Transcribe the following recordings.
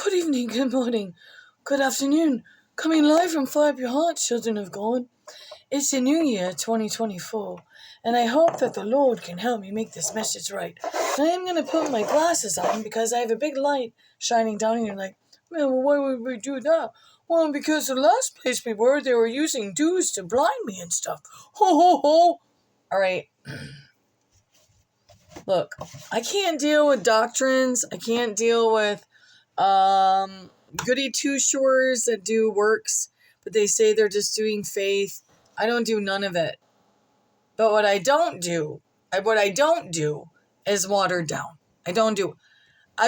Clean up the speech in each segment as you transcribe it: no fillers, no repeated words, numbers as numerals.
Good evening, good morning, good afternoon. Coming live from Fire Up Your Heart, children of God. It's the new year, 2024, and I hope that the Lord can help me make this message right. And I am going to put my glasses on because I have a big light shining down, and you're like, well, why would we do that? Well, because the last place we were, they were using dews to blind me and stuff. Ho, ho, ho. All right. Look, I can't deal with doctrines. I can't deal with goody two-shoers that do works, but they say they're just doing faith. I don't do none of it. But what I don't do is watered down. I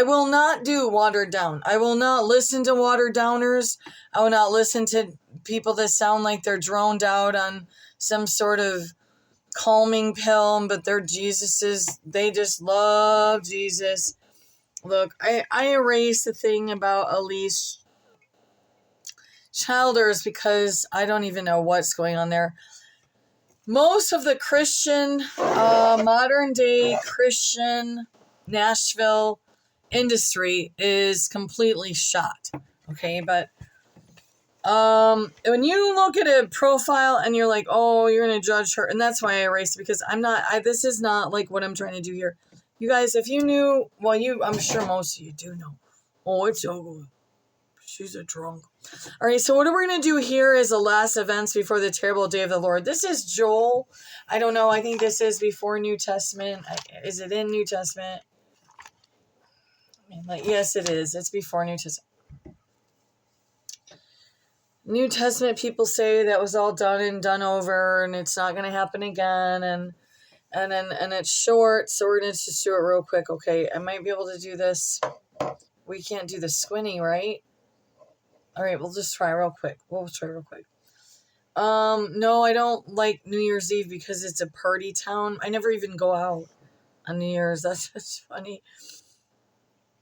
will not do watered down. I will not listen to watered downers. I will not listen to people that sound like they're droned out on some sort of calming pill, but they're Jesuses. They just love Jesus. Look, I erased the thing about Elise Childers because I don't even know what's going on there. Most of the Christian, modern day Christian Nashville industry is completely shot. Okay, but when you look at a profile and you're like, oh, you're gonna judge her, and that's why I erased it, because this is not like what I'm trying to do here. You guys, if you knew, well, I'm sure most of you do know. Oh, it's over. She's a drunk. All right, so what we're going to do here is the last events before the terrible day of the Lord. This is Joel. I don't know. I think this is before New Testament. Is it in New Testament? Yes, it is. It's before New Testament. New Testament people say that was all done and done over, and it's not going to happen again, and it's short, so we're going to just do it real quick. Okay, I might be able to do this. We can't do the squinty, right? All right, we'll just try real quick. No, I don't like New Year's Eve because it's a party town. I never even go out on New Year's. That's just funny.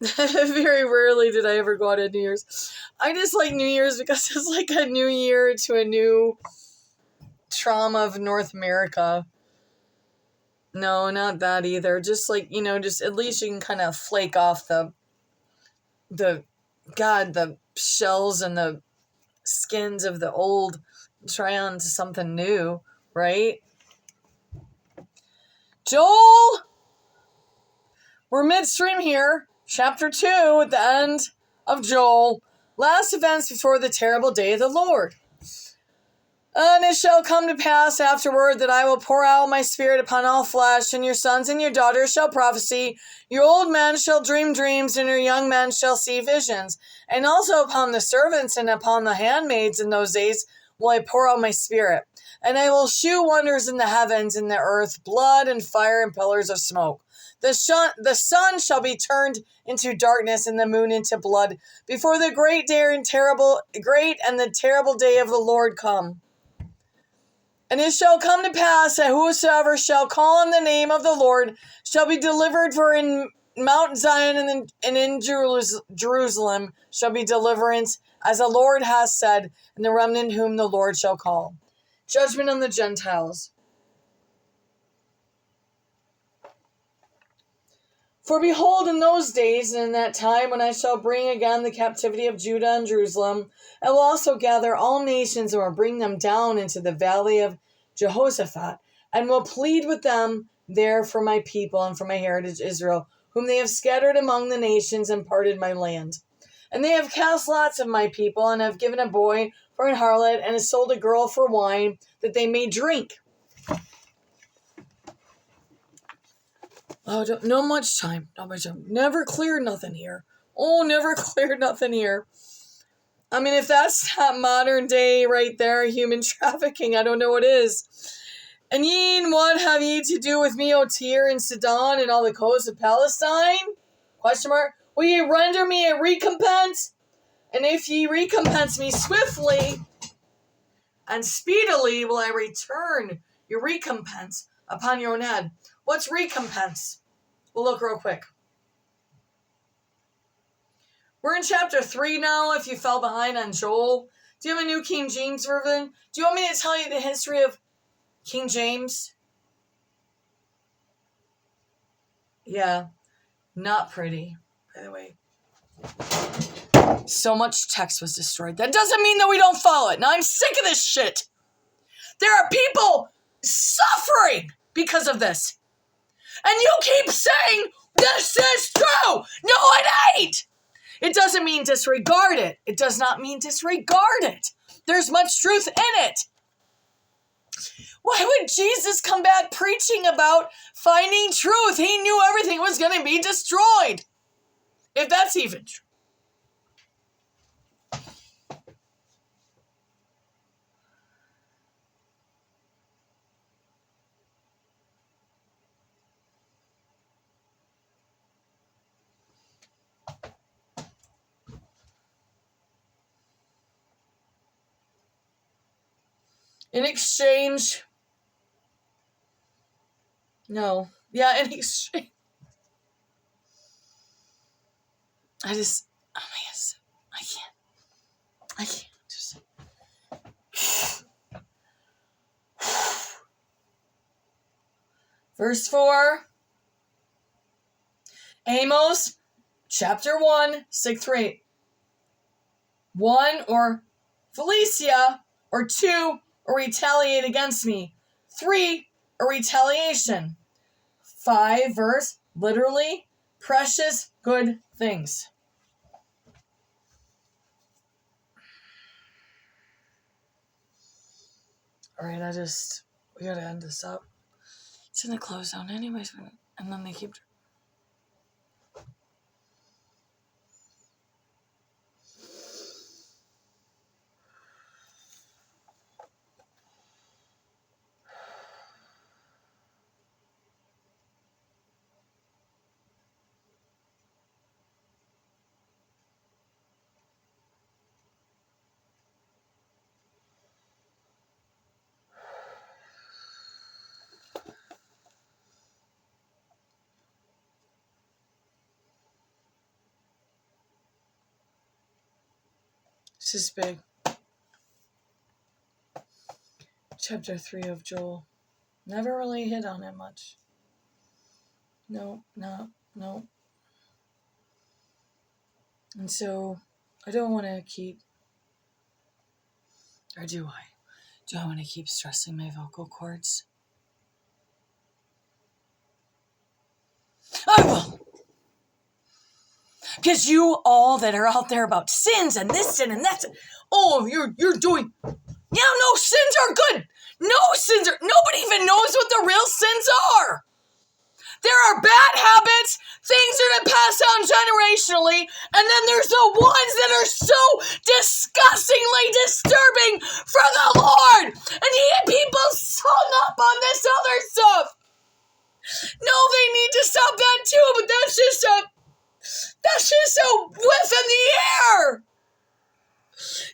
Very rarely did I ever go out on New Year's. I just like New Year's because it's like a new year to a new trauma of North America. No, not that either. Just like, just at least you can kind of flake off the shells and the skins of the old, try on to something new, right? Joel! We're midstream here. Chapter 2 at the end of Joel. Last events before the terrible day of the Lord. And it shall come to pass afterward that I will pour out my spirit upon all flesh, and your sons and your daughters shall prophesy, your old men shall dream dreams, and your young men shall see visions. And also upon the servants and upon the handmaids in those days will I pour out my spirit. And I will shew wonders in the heavens and the earth, blood and fire and pillars of smoke. The sun shall be turned into darkness and the moon into blood before the great and the terrible day of the Lord come. And it shall come to pass that whosoever shall call on the name of the Lord shall be delivered, for in Mount Zion and in Jerusalem shall be deliverance, as the Lord has said, and the remnant whom the Lord shall call. Judgment on the Gentiles. For behold, in those days and in that time when I shall bring again the captivity of Judah and Jerusalem, I will also gather all nations and will bring them down into the valley of Jehoshaphat, and will plead with them there for my people and for my heritage Israel, whom they have scattered among the nations and parted my land. And they have cast lots of my people, and have given a boy for an harlot, and have sold a girl for wine, that they may drink. Oh, not much time. Never cleared nothing here. Oh, never cleared nothing here. I mean, if that's not modern day right there, human trafficking, I don't know what is. And what have ye to do with me, O Tyre and Sidon, and all the coasts of Palestine? ? Will ye render me a recompense? And if ye recompense me swiftly and speedily, will I return your recompense upon your own head. What's recompense? We'll look real quick. We're in chapter 3 now, if you fell behind on Joel. Do you have a New King James Version? Do you want me to tell you the history of King James? Yeah, not pretty, by the way. So much text was destroyed. That doesn't mean that we don't follow it. Now I'm sick of this shit. There are people suffering because of this. And you keep saying, this is true. No, it ain't. It doesn't mean disregard it. It does not mean disregard it. There's much truth in it. Why would Jesus come back preaching about finding truth? He knew everything was going to be destroyed. If that's even true. In exchange... No. Yeah, in exchange... I can't. Just... Verse 4. Amos, chapter 1, 6 through 8. 1, or Felicia, or 2, or retaliate against me. 3, or retaliation. 5, verse, literally, precious good things. Alright, we gotta end this up. It's in the close zone anyways, and then they keep... This is big. Chapter 3 of Joel. Never really hit on it much. No. And so, I don't want to keep... Or do I? Do I want to keep stressing my vocal cords? I will! Because you all that are out there about sins and this sin and that sin, oh, you're doing... Yeah, no, sins are good. Nobody even knows what the real sins are. There are bad habits, things that are passed down generationally, and then there's the ones that are so disgustingly disturbing for the Lord. And yet people hung up on this other stuff. No, they need to stop that too, but that's just a whiff in the air.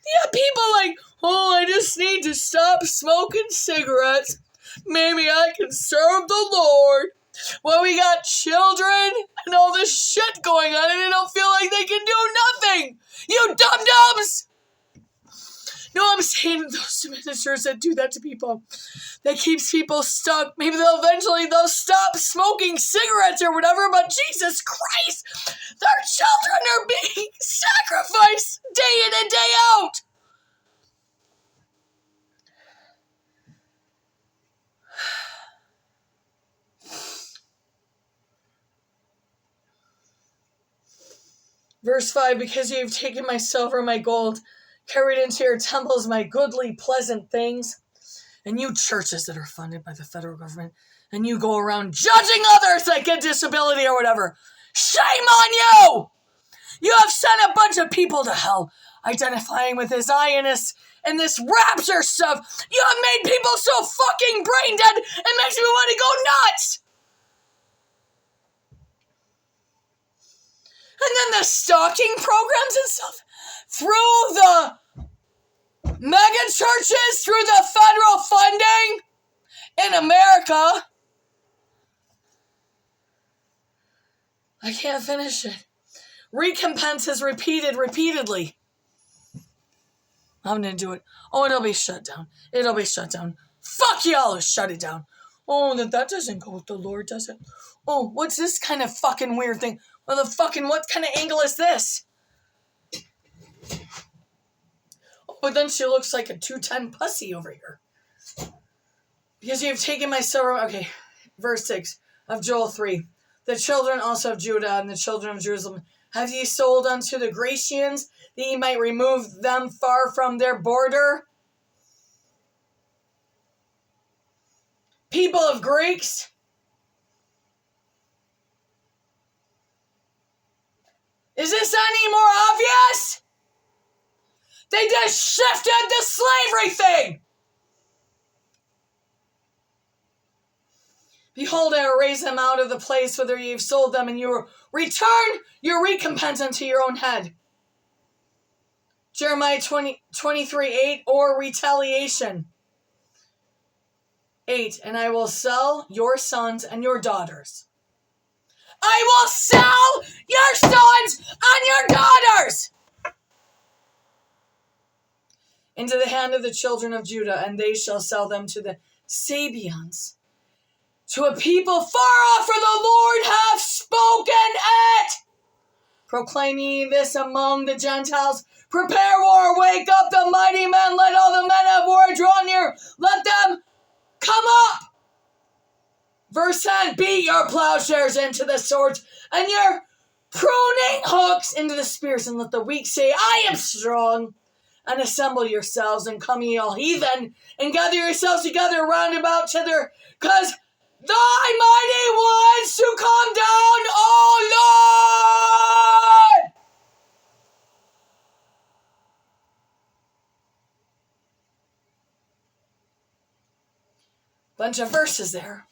Yeah, people like, oh, I just need to stop smoking cigarettes. Maybe I can serve the Lord. Well, we got children and all this shit going on and they don't feel like they can do nothing. You dum-dums! No, I'm saying those ministers that do that to people, that keeps people stuck. Maybe they'll stop smoking cigarettes or whatever, but Jesus Christ, their children are being sacrificed day in and day out. Verse 5, because you have taken my silver and my gold, carried into your temples my goodly, pleasant things, and you churches that are funded by the federal government, and you go around judging others that get disability or whatever. Shame on you! You have sent a bunch of people to hell, identifying with this Zionist and this rapture stuff. You have made people so fucking brain dead, it makes me want to go nuts! And then the stalking programs and stuff through the mega churches, through the federal funding in America. I can't finish it. Recompense is repeatedly. I'm gonna do it. Oh, it'll be shut down. Fuck y'all, shut it down. Oh, that doesn't go with the Lord, does it? Oh, what's this kind of fucking weird thing? What kind of angle is this? but then she looks like a 210 pussy over here. Because you have taken my silver... Okay, verse 6 of Joel 3. The children also of Judah and the children of Jerusalem have ye sold unto the Grecians, that ye might remove them far from their border? People of Greeks, is this any more obvious? They just shifted the slavery thing. Behold, I will raise them out of the place whither ye have sold them, and you will return your recompense unto your own head. Jeremiah 23:8, or retaliation. 8, and I will sell your sons and your daughters. I will sell your sons and your daughters into the hand of the children of Judah, and they shall sell them to the Sabeans, to a people far off, for the Lord hath spoken it. Proclaim ye this among the Gentiles. Prepare war, wake up the mighty men, let all the men of war draw near, let them come up. Verse 10, beat your plowshares into the swords, and your pruning hooks into the spears, and let the weak say, I am strong. And assemble yourselves, and come ye all heathen, and gather yourselves together round about hither, because thy mighty ones to come down, O Lord! Bunch of verses there.